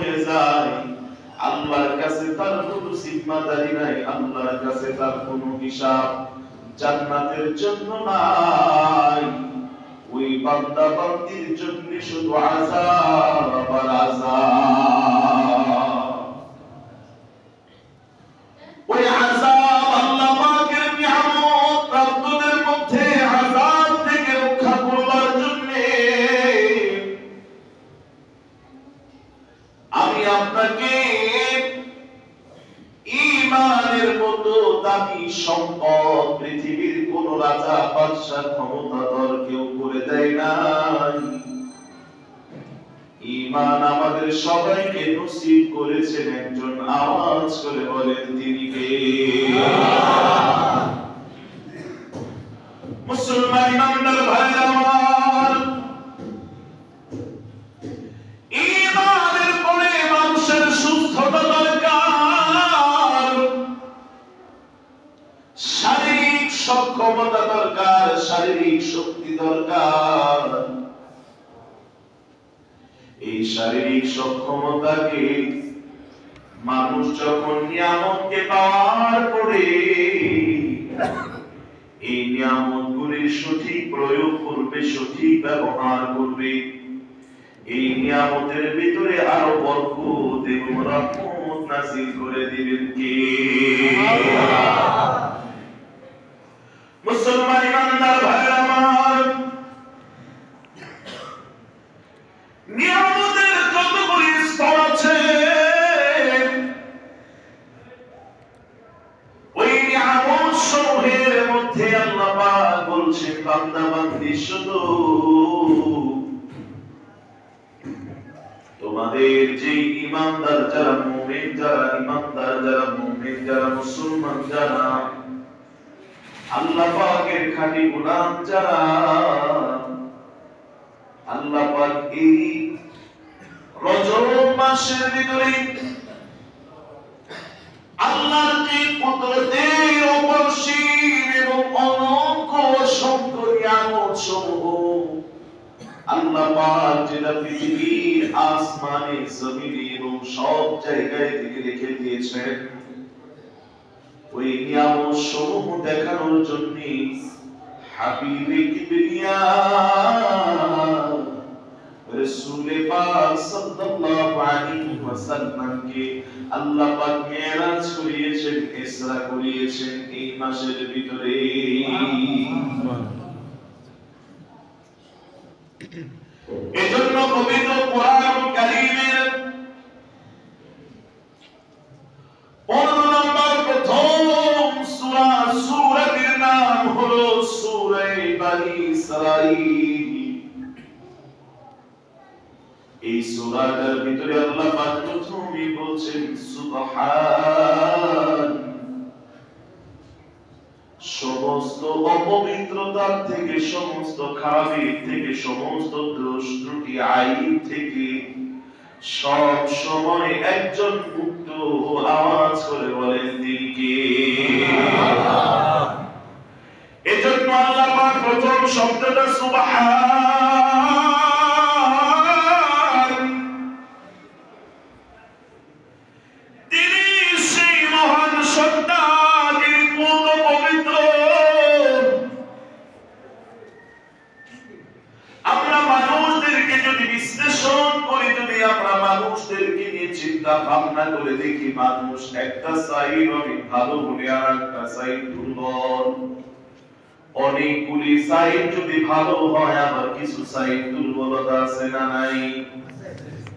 হয়ে যায়, আল্লাহর কাছে তার কোনো জিম্মাদারি নাই, আল্লাহর কাছে তার কোনো হিসাব জান্নাতের জন্য নাই। ওই বান্দা বান্দির জন্য শুধু আযাব আর আযাব। ওই আযাব আল্লাহ পাকের নিয়ামত প্রাপ্তদের মধ্যে আযাব থেকে রক্ষা করবার জন্য আমি আপনাকে ঈমানের মতো দামি সম্পদ পৃথিবীর কোন রাজা বাদশা ক্ষমতাধর কেউ করে দেয় নাই। ঈমান আমাদের সবাইকে নসিব করেছেন একজন, আওয়াজ করে বলেন তিনি কে? মুসলমান ইমানদার ভাইরা আমার, ঈমানের পরে মানুষের সুস্থতা দরকার, শারীরিক সক্ষমতা দরকার, শারীরিক শক্তি দরকার। এই শারীরিক সক্ষমতাকে মানুষ যখন নিয়ামতকে পাওয়ার পরে এই নিয়ামতগুলির সঠিক প্রয়োগ করবে, সঠিক ব্যবহার করবে, এই নিয়ামতের ভিতরে আরো বরকত এবং রহমত নাযিল করে দিবেন কে? মুসলমান ইমানদার ভাইরা আমার, নিয়ামতের কতগুলি স্তর আছে। ওই নিয়ামত সমূহের মধ্যে আল্লাহ পাক বলছেন, বান্দা বান্দি শুধু তোমাদের যে ঈমানদার যারা মুমিন, যারা ঈমানদার, যারা মুমিন, যারা মুসলমান, যারা আল্লাহ পাকের খাঁটি গোলাম, যারা আল্লাহ পাক এই রজব মাসের ভিতরে আল্লাহর যে কুদরতের অপরিসীম এবং অনন্ত অসংখ্য নিয়ামত সমূহ আল্লাহ পাক যেটা পৃথিবীর আসমানে, জমিনে এবং সব জায়গায় থেকে রেখে দিয়েছেন, ওই নিয়ামত সমূহ দেখানোর জন্য হাবিবে কিবরিয়া রাসূল পাক সাল্লাল্লাহু আলাইহি ওয়াসাল্লামকে আল্লাহ পাক মেরাজ করিয়েছেন, ইসরা করিয়েছেন এই মাসের ভিতরে। এজন্য পবিত্র কোরআন কারীমের 15 নম্বর প্রথম সূরা, সূরাটির নাম হলো সূরা বনী ইসরাঈল। এই সূরাটার ভিতরে আল্লাহ পাক প্রথমেই বলছেন সুবহান, সমস্ত অপবিত্রতার থেকে, সমস্ত খারাপের থেকে, সমস্ত দোষ ত্রুটি আইব থেকে সব সময় একজন মুক্ত, আওয়াজ করে বলেন তিনি কে? এজন্য আল্লাহ পাক প্রথম শব্দটা সুবহান, তিনি সেই মহান সত্তা, যিনি পূর্ণ পবিত্র। আমরা মানুষদেরকে যদি বিশ্লেষণ করি, যদি আমরা মানুষদেরকে নিয়ে চিন্তা ভাবনা করে দেখি, মানুষ একটা সাইড অনেক ভালো হলে আর একটা সাইড দুর্বল, অনেকগুলি সাইড যদি ভালো হয় আবার কিছু সাইড দুর্বলতা আছে না নাই?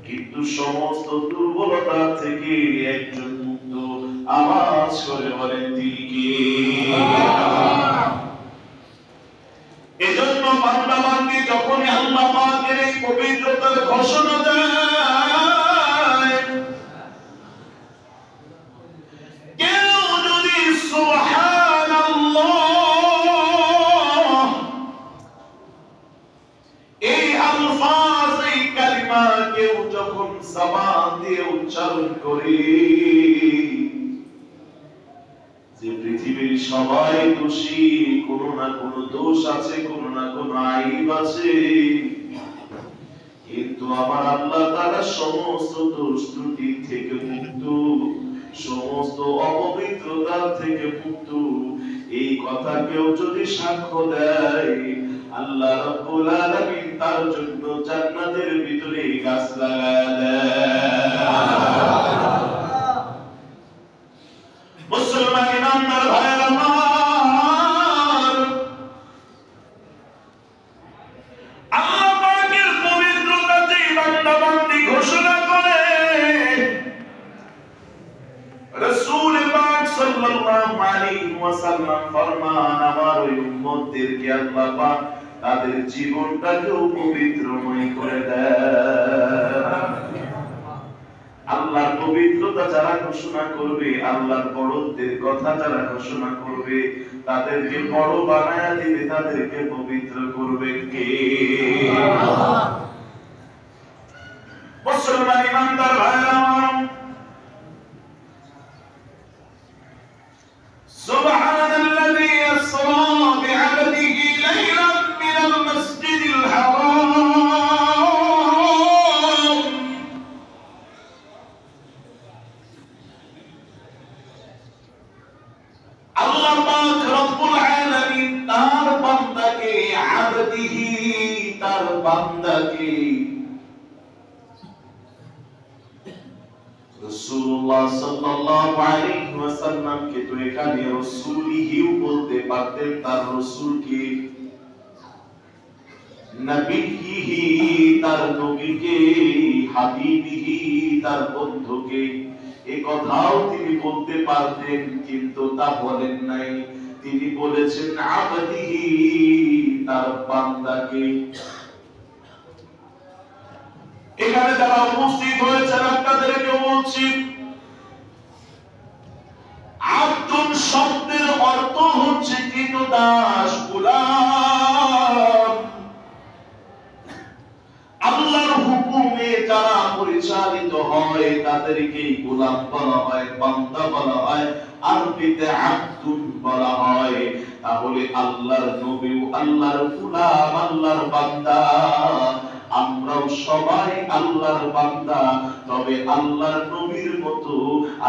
কিন্তু সমস্ত দুর্বলতা থেকে একজন মুক্ত, আওয়াজ করে বলেন তিনি কে? এজন্য বান্দা বান্দি যখন আল্লাহ পাকের এই পবিত্রতার ঘোষণা দেয়, কেউ যদি সুবহানাল্লাহ এই আলফাজ, এই কালিমা কেউ যখন জবান দিয়ে উচ্চারণ করে, যে পৃথিবীর সবাই দোষী, কোনো না কোনো দোষ আছে, কোনো না কোনো আইব আছে, কিন্তু আমার আল্লাহ তাআলা সমস্ত দোষ ত্রুটি থেকে মুক্ত, সমস্ত অপবিত্রতা থেকে মুক্ত। এই কথা কেউ যদি সাক্ষ্য দেয়, আল্লাহ রাব্বুল আলামিন তার জন্য জান্নাতের ভিতরে গাছ লাগায়া দেয়। মুসলমান ইমানদার ভাইরা আমার, আল্লাহ পাকের পবিত্রতা যে বান্দা বান্দি ঘোষণা করে, রাসূল পাক সাল্লাল্লাহু আলাইহি ওয়াসাল্লাম ফরমান, আমার ওই উম্মতদেরকে আল্লাহ পাক তাদের জীবনটাকেও পবিত্রময় করে দেয়। আল্লাহর পবিত্রতা যারা ঘোষণা করবে, আল্লাহর বড়ত্বের কথা যারা ঘোষণা করবে, তাদেরকে বড় বানায়া দিবে, তাদেরকে পবিত্র করবে কে? মুসলমান ইমানদার ভাইরা আমার, সুবহানাল্লাযী আসরা বি'আবদিহি লাইলান মিনাল মাসজিদিল হারাম, আল্লাহ পাক রব্বুল আলামিন তার বান্দাকে, আবদিহি তার বান্দাকে, রাসূলুল্লাহ সাল্লাল্লাহু আলাইহি ওয়াসাল্লাম কে তো এখানে রাসূলিহিও বলতে পারতেন, তার রাসূলকে, নবীহি তার নবীকে, হাবিবিহি তার বন্ধুকে, এই কথাও তিনি বলতে পারতেন, কিন্তু তা বলেন নাই। তিনি বলেছেন আবদিহি তার বান্দাকে। এখানে যারা উপস্থিত হয়েছেন আপনাদেরকে বলছি, আব্দুল শব্দের অর্থ হচ্ছে কৃতদাস, গোলাম। আল্লাহর হুকুমে যারা পরিচালিত হয় তাদেরকে গোলাম বলা হয়, বান্দা বলা হয়, আরবিতে আব্দুল বলা হয়। তাহলে আল্লাহর নবী আল্লাহর গোলাম, আল্লাহর বান্দা। আমরাও সবাই আল্লাহর বান্দা, তবে আল্লাহর নবীর মতো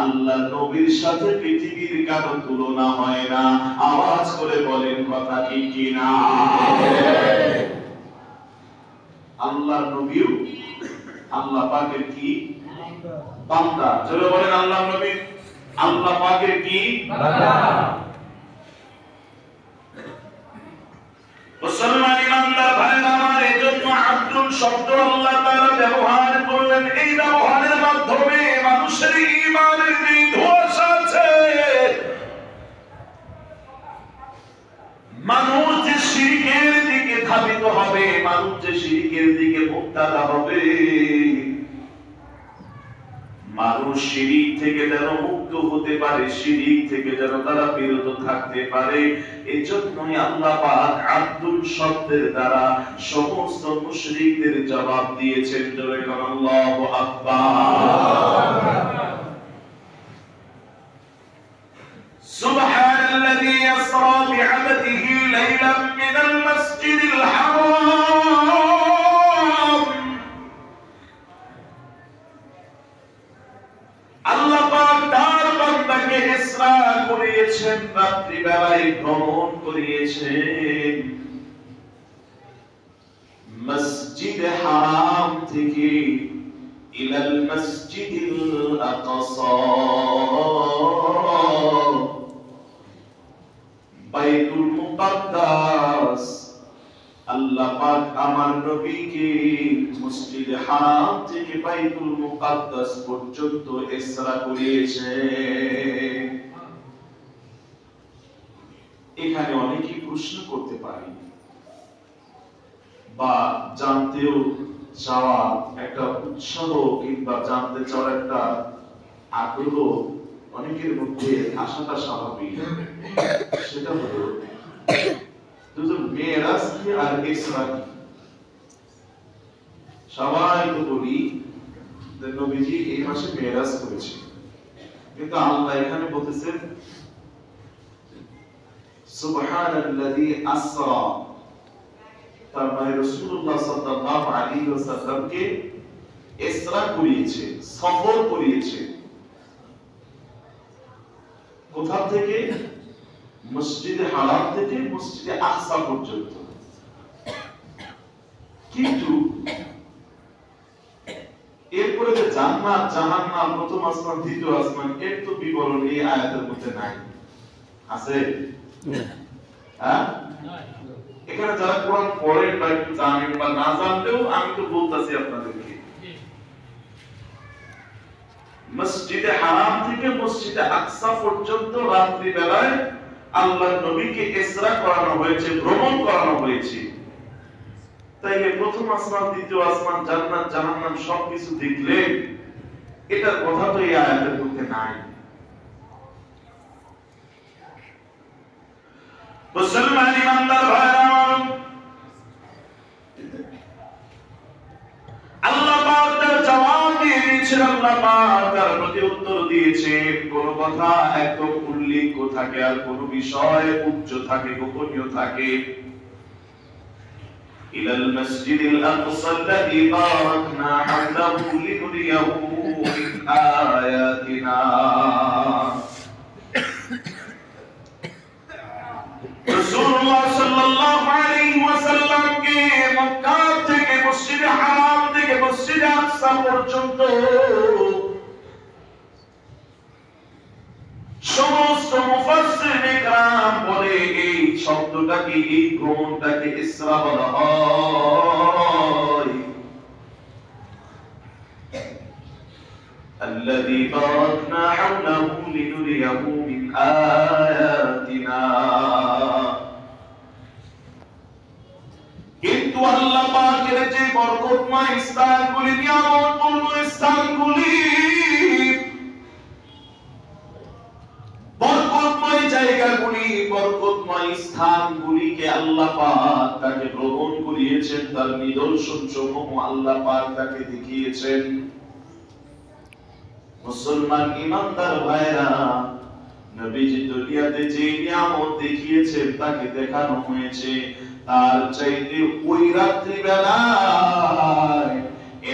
আল্লাহর নবীর সাথে পৃথিবীর কারো তুলনা হয় না। আওয়াজ করে বলেন কথা ঠিক কিনা? আল্লাহর নবীও আল্লাহ পাকের কি বান্দা? চলো বলেন আল্লাহর নবী আল্লাহ পাকের কি বান্দা? মুসলমান ইমানদার ভাইরা আমার, এজন্য আব্দুল শব্দ আল্লাহ তাআলা ব্যবহার করলেন। এই ব্যবহারের মাধ্যমে মানুষের ঈমানের যে ধোঁয়াশা আছে, মানুষ যে শিরকের দিকে ধাবিত হবে, মানুষ যে শিরকের দিকে মুক্তাদা হবে, মানুষ শিরিক থেকে যেন মুক্ত হতে পারে, শিরিক থেকে যেন তারা বিরত থাকতে পারে, এজন্যই আল্লাহ পাক আব্দুল শব্দের দ্বারা সমস্ত মুশরিকদের জবাব দিয়েছেন। জোরে বলেন আল্লাহু আকবার। সুবহানাল্লাযী আসরা বি'আবদিহি লাইলান মিনাল মাসজিদিল হারাম, আল্লাহ পাক তার বান্দাকে ইসরা করিয়েছেন, রাত্রি বেলায় ভ্রমণ করিয়েছেন মসজিদ হারাম থেকে ইলাল মসজিদিল আকসা, বাইতুল মুকাদ্দাস। আল্লাহ পাক আমার নবীকে মসজিদ হারাম থেকে বাইতুল মুকাদ্দাস পর্যন্ত ইসরা করিয়েছেন। এখানে অনেকেই প্রশ্ন করতে পারে বা জানতেও চাওয়া একটা উৎসাহ কিংবা জানতে চাওয়ার একটা আগ্রহ অনেকের মধ্যে আসাটা স্বাভাবিক। সেটা হলো মেরাজ কি আর ইসরা কি? সবাই তো বলি যে নবীজি এই মাসে মেরাজ করেছে, কিন্তু আল্লাহ এখানে বলতেছেন সুবহানাল্লাযী আসরা তার মানে রাসূলুল্লাহ সাল্লাল্লাহু আলাইহি ওয়াসাল্লামকে ইসরা করিয়েছে, সফর করিয়েছে। কোথা থেকে? মসজিদে হারাম থেকে মসজিদে আকসা পর্যন্ত। কিন্তু এরপরে যে জান্নাত জাহান্নাম, প্রথম আসমান দ্বিতীয় আসমান, এর তো বিবরণ এই আয়াতের মধ্যে নাই। আছে? হ্যাঁ, এখানে যারা কোরআন পড়েন বা একটু জানেন বা না জানলেও আমি তো বলতাছি আপনাদেরকে, মসজিদে হারাম থেকে মসজিদে আকসা পর্যন্ত রাত্রি বেলায় আল্লাহর নবীকে ইসরা করানো হয়েছে, ভ্রমণ করানো হয়েছে। তাইলে প্রথম আসমান দ্বিতীয় আসমান, জান্নাত জাহান্নাম সবকিছু দেখলে এটার কথা তো এই আয়াতের মধ্যে নাই। মুসলমান ইমানদার ভাইরা, আল্লাহ পাক তার জবাব দিয়ে দিয়েছেন, আল্লাহ পাক তার প্রতি উত্তর দিয়েছেন। কোন কথা একদম উল্লেখ থাকে আর কোন বিষয় উচ্চ থাকে, গোপনীয় থাকে। ইলাল মসজিদিল আকসা আল্লাযী বারাকনা হাওলাহু লিনুরিয়াহু মিন আয়াতিনা। রাসূলুল্লাহ সাল্লাল্লাহু আলাইহি ওয়াসাল্লামকে মক্কা থেকে মসজিদে হারাম থেকে মসজিদে আকসা পর্যন্ত সমস্ত মুফাসসিরিন ইকরাম বলে এই শব্দটাকে, এই ভ্রমণটাকে ইসরা বলা হয়। الذي باركنا حوله لنريه من آياتنا। কিন্তু আল্লাহ পাকের যে বরকতময় স্থানগুলি, নিয়ামতপূর্ণ স্থানগুলি, বরকতময় জায়গাগুলি, বরকতময় স্থানগুলিকে আল্লাহ পাক তাকে ভ্রমণ করিয়েছেন, তার নিদর্শন সমূহ আল্লাহ পাক তাকে দেখিয়েছেন। মুসলমান ইমানদার ভাইরা, নবীজি দুনিয়াতে যে নিয়ামত দেখিয়েছেন তাকে দেখানো হয়েছে, তার চাইতে ওই রাত্রি বেলায়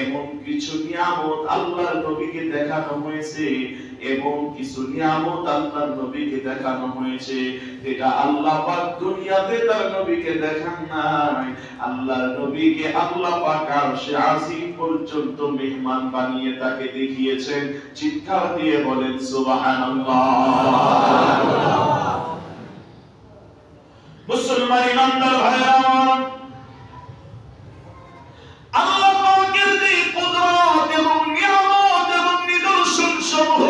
এমন কিছু নিয়ামত আল্লাহর নবীকে দেখানো হয়েছে, এমন কিছু নিয়ামত আল্লাহর নবীকে দেখানো হয়েছে যেটা আল্লাহ পাক দুনিয়াতে তার নবীকে দেখান নাই। আল্লাহর নবীকে আল্লাহ পাক আরশে আজিম পর্যন্ত মেহমান বানিয়ে তাকে দেখিয়েছেন। চিৎকার দিয়ে বলেন সুবহানাল্লাহ। মুসলমান ইমানদার ভাইরা, আল্লাহ পাকের যে কুদরত এবং নিয়ামত এবং নিদর্শন সমূহ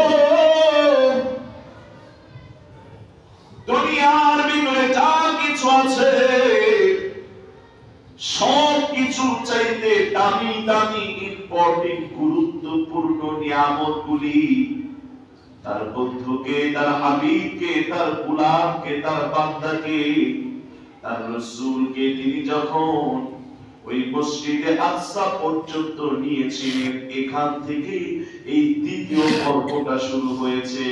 দুনিয়ার ভিতরে যা কিছু আছে সব কিছু চাইতে দামি দামি ইম্পর্টেন্ট গুরুত্বপূর্ণ নিয়ামতগুলি তার বন্ধুকে, তার হাবিবকে, তার গোলামকে, তার বান্দাকে, তার রাসূলকে তিনি যখন ওই মসজিদে আকসা পর্যন্ত নিয়েছিলেন, এখান থেকে এই দ্বিতীয় পর্বটা শুরু হয়েছে।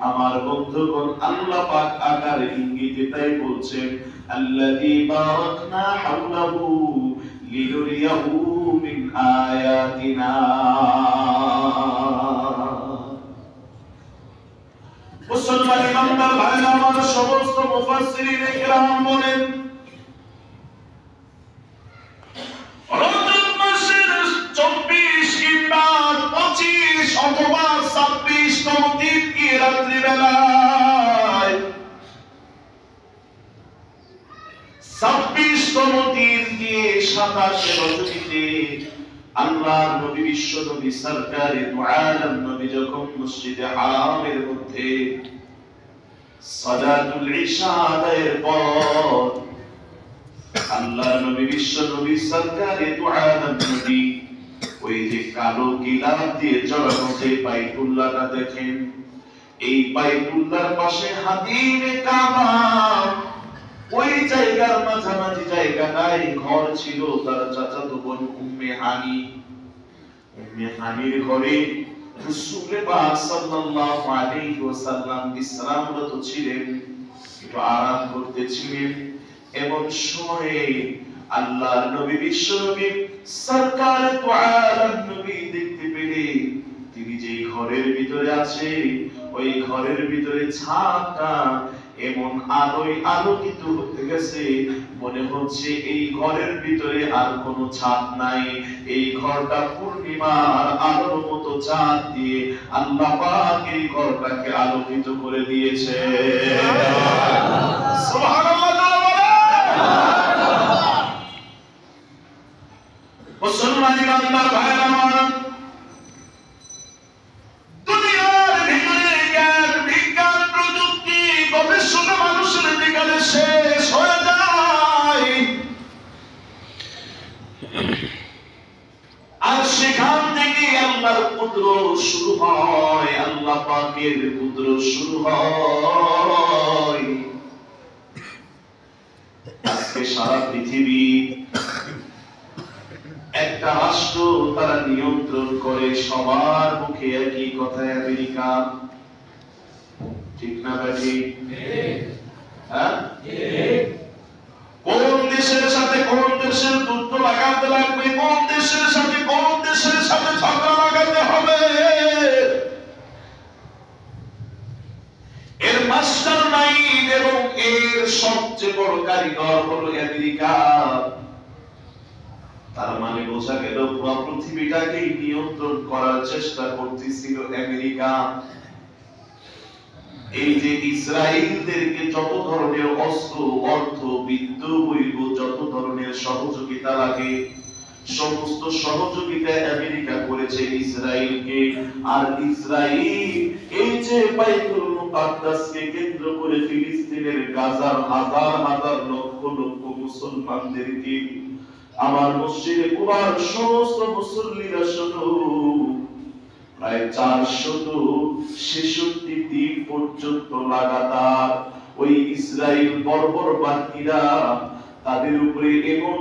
আমার বন্ধুগণ, আল্লাহ পাক আকার ইঙ্গিতে তাই বলছেন, আল্লাযী বারাকনা হাওলাহু লিনুরিয়াহু মিন আয়াতিনা। মুসলমান ইমানদার ভাইরা আমার, সমস্ত মুফাসসিরিন ইকরাম বলেন রজব মাসের 24 কিংবা 25 অথবা 26 তম দিন কি রাত্রি বেলায় 26 তম দিন দিয়ে 27 রজনীতে আল্লাহর নবী, বিশ্ব নবী সরকারে দু আলম নবী যখন মসজিদে হারামের মধ্যে সালাতুল ইশা আদায়ের পর আল্লাহর নবী, বিশ্ব নবী সরকারে দু আলম নবী ওই যে কালো গিলাফ দিয়ে জড়ানো যে বাইতুল্লাহটা দেখেন, এই বাইতুল্লাহর পাশে হাতিমে কাবা, ওই জায়গার মাঝামাঝি জায়গাটায় ঘর ছিল তার চাচাতো বোন উম্মে হানি। উম্মে হানির ঘরে রাসূল পাক সাল্লাল্লাহু আলাইহি ওয়াসাল্লাম বিশ্রামরত ছিলেন, একটু আরাম করতেছিলেন। এমন সময়ে আল্লাহর নবী বিশ্ব নবী সরকার তো আলম নবী দেখতে পেলে তিনি যে ঘরের ভিতরে আছে ওই ঘরের ভিতরে ছাদটা এমন আলোয় আলোকিত হতে গেছে, মনে হচ্ছে এই ঘরের ভিতরে আর কোনো ছাদ নাই, এই ঘরটা পূর্ণিমার আলোর মতো চাঁদ দিয়ে আল্লাহ পাক এই ঘরটাকে আলোকিত করে দিয়েছে। সুবহানাল্লাহ। মুসলমান ইমানদার ভাইরা আমার, দুনিয়ার ভিতরে জ্ঞান বিজ্ঞান প্রযুক্তি গবেষণা মানুষের বিকালে শেষ হয়ে যায়, আর সেখান থেকে আল্লাহর কুদরত শুরু হয়, আল্লাহ পাকের কুদরত শুরু হয়। আজকে সারা পৃথিবী একটা রাষ্ট্র তারা নিয়ন্ত্রণ করে, সবার মুখে একই কথা, আমেরিকা। ঠিক না ভাই? হ্যাঁ, কোন দেশের সাথে কোন দেশের যুদ্ধ লাগাতে লাগবে, কোন দেশের সাথে কোন দেশের সাথে ঝগড়া লাগাতে হবে, এর মাস্টার মাইন্ড এবং এর সবচেয়ে বড় কারিগর হলো আমেরিকা। তার মানে বোঝা গেল পুরো পৃথিবীটাকে নিয়ন্ত্রণ করার চেষ্টা করতেছিল আমেরিকা। এই যে ইসরায়েলদেরকে যত ধরনের অস্ত্র, অর্থ, বিদ্যুৎ, বৈব, যত ধরনের সহযোগিতা লাগে, সমস্ত সহযোগিতা আমেরিকা করেছে ইসরায়েলকে। আর ইসরায়েল এই যে বাইতুল মুকাদ্দাসকে কেন্দ্র করে ফিলিস্তিনের গাজার হাজার হাজার লক্ষ লক্ষ মুসলমানদেরকে, আমার মসজিদে কুবার সমস্ত মুসল্লিরা শুধু প্রায় 466 দিন পর্যন্ত লাগাতার ওই ইসরায়েল বর্বর বাহিনীরা তাদের উপরে এমন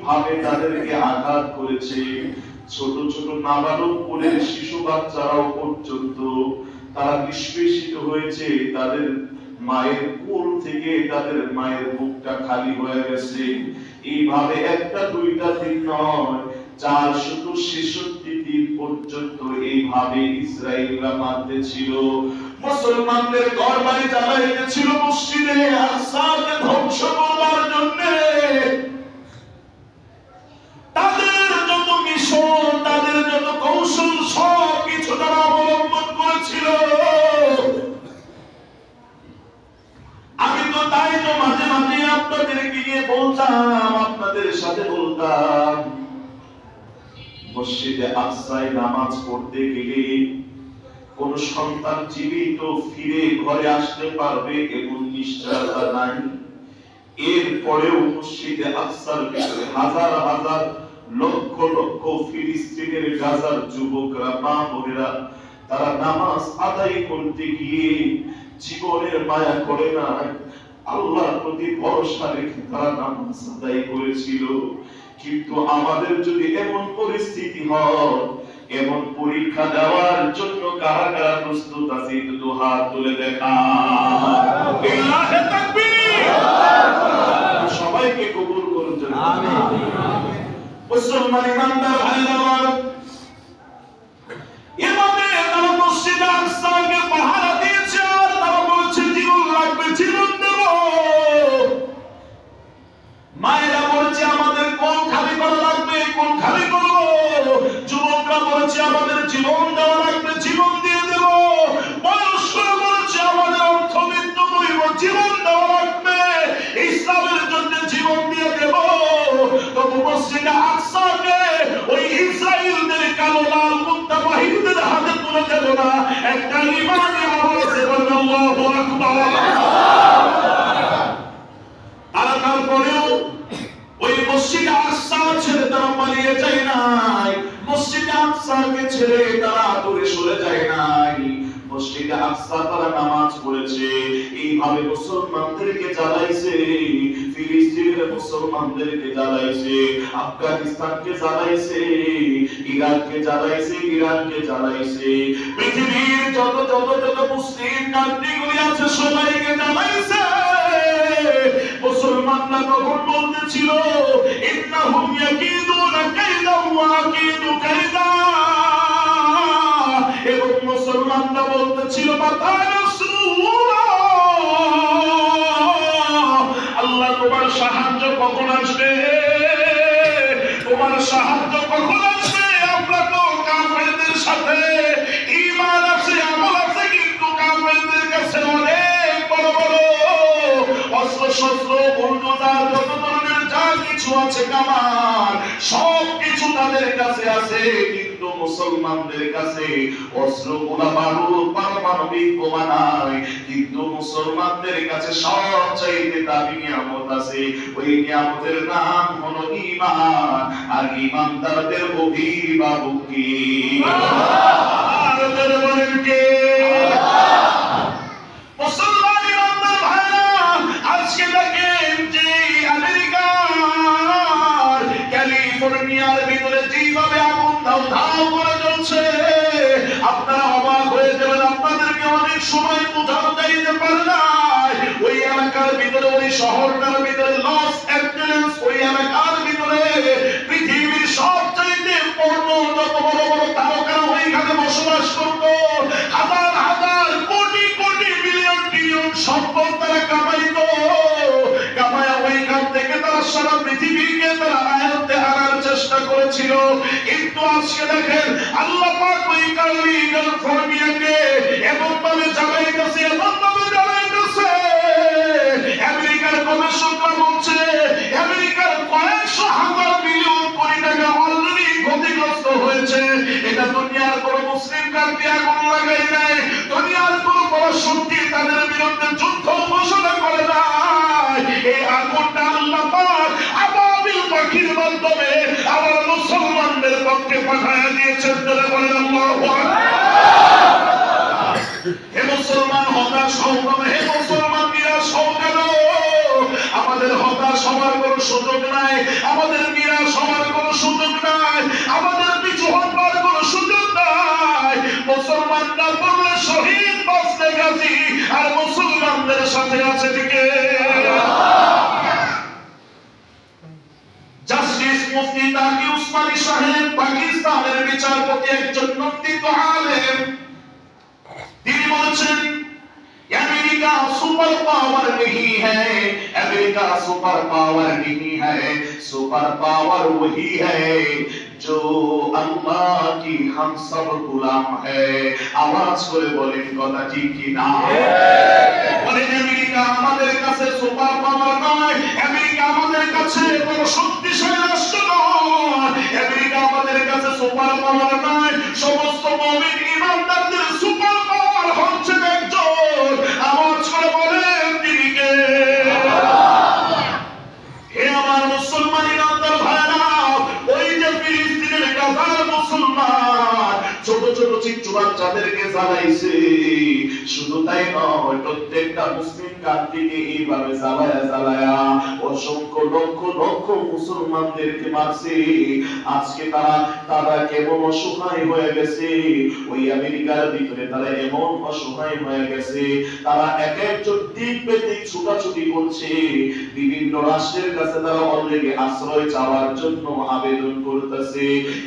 ভাবে তাদেরকে আঘাত করেছে, ছোট ছোট নাবালক কোলের শিশু বাচ্চারাও পর্যন্ত তারা নিষ্পেষিত হয়েছে, তাদের মায়ের কোল থেকে তাদের মায়ের বুকটা খালি হয়ে গেছে। এইভাবে একটা দুইটা দিন নয়, 466 দিন পর্যন্ত এইভাবে ইসরায়েলরা মারতে ছিল, মুসলমানদের ঘরবাড়ি জ্বালাইতে ছিল, মসজিদে আকসাকে ধ্বংস করবার জন্য তাদের যত মিশন, তাদের যত কৌশল, সব কিছু তারা অবলম্বন করেছিল। আমি তো তাই তো মাঝে মাঝে আপনাদেরকে নিয়ে বলতাম, আপনাদের সাথে বলতাম, মসজিদে আকসায় নামাজ পড়তে গেলে কোন সন্তান জীবিত ফিরে ঘরে আসতে পারবে এমন নিশ্চয়তা নাই। এরপরেও মসজিদে আকসার ভিতরে হাজার হাজার লক্ষ লক্ষ ফিলিস্তিনের গাজার যুবকরা, মা বোনেরা, তারা নামাজ আদায় করতে গিয়ে জীবনের মায়া করে না, আল্লাহর প্রতি ভরসা রেখে তারা নামাজ আদায় করেছিল। কিন্তু আমাদের যদি এমন পরিস্থিতি হয়, এমন পরীক্ষা দেওয়ার জন্য কারা কারা প্রস্তুত আছে একটু হাত তুলে দেখা। আল্লাহু তাকবীর, সবাইকে কবুল করুন। আমিন। মুসলমান ইমানদার ভাইরা আমার, এভাবে তারা মসজিদে আকসাকে পাহারা দিয়েছে, আর তারা বলেছে জীবন লাগবে, জীবন দেব। মায়েরা বলেছে আমাদের কোন খালি করা লাগবে, কোন খালি করব। যুবকরা বলেছে আমাদের জীবন দেওয়া লাগবে, জীবন দিয়ে দেব। বয়স্করা বলেছে আমাদের অর্থবিত্ত বইব, জীবন দেওয়া লাগবে, ইসলামের জন্য জীবন দিয়ে দেব। তবু মসজিদে আকসাকে ওই ইসরায়েলদের কালো লাল মুক্তা বাহিনীদের হাতে তুলে দেব না। একটা ইমানি আওয়াজে বলুন আল্লাহু আকবার। আর তারপরেও ওই মসজিদে আকসা ছেড়ে তারা পালিয়ে যায় নাই, মসজিদে আকসাকে ছেড়ে তারা দূরে সরে যায় নাই, মসজিদে আকসা তারা নামাজ পড়েছে। এইভাবে মুসলমানদেরকে জ্বালাইছে, ফিলিস্তিনের মুসলমানদেরকে জ্বালাইছে, আফগানিস্তানকে জ্বালাইছে, ইরাককে জ্বালাইছে, ইরানকে জ্বালাইছে, পৃথিবীর যত যত যত মুসলিম কান্ট্রিগুলি আছে সবাইকে জ্বালাইছে। মুসলমানরা তখন বলতেছিল ইন্নাহুম ইয়াকিদুনা কাইদা ওয়া আকিদু কাইদা, এবং মুসলমানরা বলতেছিল মাতা রাসূলুল্লাহ, আল্লাহ তোমার সাহায্য কখন আসবে, তোমার সাহায্য কখন আসবে? আমরা তো কাফেরদের সাথে ঈমান আছে, আমল আছে, কিন্তু কাফেরদের কাছে অনেক বড় বড় অস্ত্র শস্ত্র, বুলডোজার, যত ধরনের যা কিছু আছে কামান, সব কিছু তাদের কাছে আছে, কিন্তু মুসলমানদের কাছে অস্ত্র, গোলা বারুদ, পারমাণবিক বোমা নাই, কিন্তু মুসলমানদের কাছে সবচাইতে দামি নিয়ামত আছে। ওই নিয়ামতের নাম হলো ঈমান। আর ঈমানদারদের অভিভাবক কি? আল্লাহ বলেন কে? মুসলমান ঈমানদার ভাইরা, আজকে দেখেন যে আমেরিকার ক্যালিফোর্নিয়ার ভিতরে যেভাবে আগুন ধাউ ধাউ করে জ্বলছে, আপনারা অবাক হয়ে যাবেন। আপনাদেরকে অনেক সময় বোঝানো যাইতে পারে না, ওই এলাকার ভিতরে, ওই শহরটার ভিতরে, লস অ্যাঞ্জেলেস, ওই এলাকার ভিতরে পৃথিবীর সবচাইতে পূর্ণ যত বড় বড় তারকারা ওইখানে বসবাস করতো। হাজার হাজার কোটি কোটি বিলিয়ন বিলিয়ন সম্পদ তারা কামাইতো। কামায়া ওইখান থেকে তারা সারা পৃথিবীকে তারা আয়ত্তে আনার চেষ্টা করেছিল। কিন্তু আজকে দেখেন আল্লাহ পাক ওই ক্যালিফোর্নিয়াকে এমন ভাবে জ্বালাইতেছে, এমন ভাবে জ্বালাইতেছে, আমেরিকার গবেষকরা বলছে আমেরিকার কয়েকশো হাজার বিলিয়ন কোটি টাকা অলরেডি ক্ষতিগ্রস্ত হয়েছে। এটা দুনিয়ার কোন মুসলিম কান্ট্রি আগুন লাগাই নাই, দুনিয়ার কোন বড় শক্তি তাদের বিরুদ্ধে যুদ্ধ ঘোষণা করে নাই। এই আগুনটা আল্লাহ পাক আবাবিল পাখির মাধ্যমে আমার মুসলমানদের পক্ষে পাঠায় দিয়েছেন। তারা বলেন আল্লাহু আকবার। হে মুসলমান, হতাশ হও না, হে মুসলমান নিরাশ হও কেন? আমাদের হতাশ হওয়ার কোনো সুযোগ নাই, আমাদের নিরাশ হওয়ার কোনো সুযোগ নাই, আমাদের পিছু হটবার কোনো সুযোগ নাই। মুসলমানরা বললে শহীদ, বাঁচলে গাজী, আর মুসলমানদের সাথে আছে কে? জাস্টিস মুফতি তাকি উসমানী সাহেব, পাকিস্তানের বিচারপতি, একজন নন্দিত আলেম, তিনি বলেছেন अमेरिका सुपर पावर नहीं है, अमेरिका सुपर पावर नहीं है, सुपर पावर वही है जो अल्लाह की हम सब गुलाम है। आवाज করে বলেন কথা ঠিক কি না? বলেন আমেরিকা আমাদের কাছে সুপার পাওয়ার নয়, আমেরিকা আমাদের কাছে বড় শক্তিশালী রাষ্ট্র নয়, আমেরিকা আমাদের কাছে সুপার পাওয়ার নয়। সমস্ত মুমিন ঈমানদারদের সুপার পাওয়ার হচ্ছে একজন। আওয়াজ করে বলেন তিনি কে? হে আমার মুসলমান ঈমানদার ভাইরা, ওই যে ফিলিস্তিনের গাজার মুসলমান ছোট ছোট চিত্র বাচ্চাদেরকে জ্বালাইছে, শুধু তাই নয়, প্রত্যেকটা মুসলিম কান্ট্রিকে এইভাবে জ্বালায়া জ্বালায়া অসংখ্য লক্ষ লক্ষ মুসলমানদেরকে মারছে। আজকে তারা কেমন অসহায় হয়ে গেছে, ওই আমেরিকার ভিতরে তারা এমন অসহায় হয়ে গেছে, তারা এক একজন দিক বেদিক ছুটাছুটি করছে, বিভিন্ন রাষ্ট্রের কাছে তারা অলরেডি আশ্রয় চাওয়ার জন্য আবেদন করতেছে।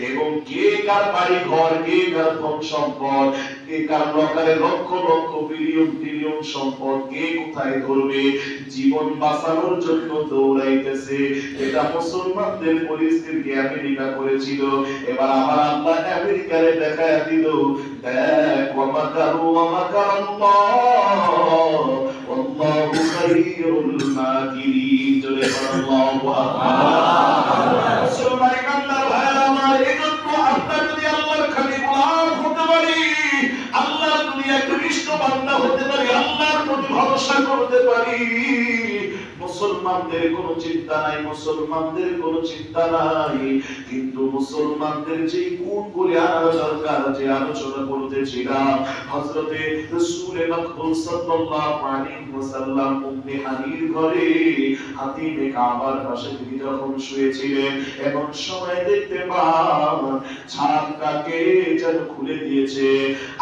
এবং কে কার বাড়ি ঘর, কে কার ধন সম্পদ, কে কার লকারে লক্ষ লক্ষ বিলিয়ন বিলিয়ন সম্পদ, কে কোথায় ধরবে, জীবন বাঁচানোর জন্য দৌড়াইতেছে। এটা মুসলমানদের পরিস্থিতি আমেরিকা করেছিল। এবার আমার আল্লাহ আমেরিকারে দেখায় দিল, দেখ ওয়ামাকারু ওয়ামাকারাল্লাহ ওয়াল্লাহু খায়রুল মাকিরিন। জোরে আল্লাহু আকবার। মুসলমান ইমানদার ভাইরা আমার, এজন্য আমরা যদি আল্লাহর খালি গোলাম হতে পারি, আল্লাহর দুনিয়াতে কৃষ্ণ বান্দা হতে পারি, আল্লাহর প্রতি ভরসা করতে পারি, মুসলমানদের কোনো চিন্তা নাই, মুসলমানদের কোনো চিন্তা নাই। কিন্তু মুসলমানদের যে গুণগুলি আনা দরকার, যে আলোচনা করতেছিলাম, হযরতে রাসূল আকরাম সাল্লাল্লাহু আলাইহি ওয়াসাল্লাম উম্মে হানির ঘরে হাতিমে কাবার পাশে তিনি যখন শুয়েছিলেন, এমন সময় দেখতে পান ছাদটাকে যেন খুলে দিয়েছে।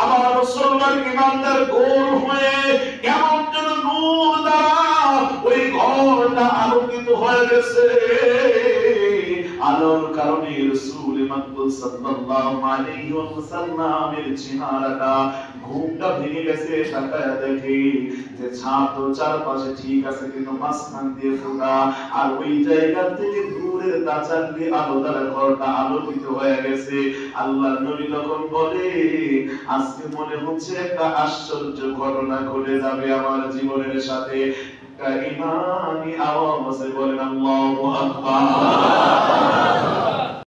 আমার মুসলমান ইমানদার গোল হয়ে কেমন যেন নূর দ্বারা ওই ঘরটা আলোকিত হয়ে গেছে। আলোর কারণে রাসূল মাকবুল সাল্লাল্লাহু আলাইহি ওয়াসাল্লামের চেহারাটা ঘুমটা ভেঙে গেছে। তাকায় দেখে যে ছাদ তো চারপাশে ঠিক আছে, কিন্তু মাঝখান দিয়ে ফোঁটা, আর ওই জায়গা থেকে দূরের তাচার দিয়ে আলো দ্বারা ঘরটা আলোকিত হয়ে গেছে। আল্লাহর নবী তখন বলে, আজকে মনে হচ্ছে একটা আশ্চর্য ঘটনা ঘটে যাবে আমার জীবনের সাথে। ইমানি আওয়াজে বলেন আল্লাহু আকবার।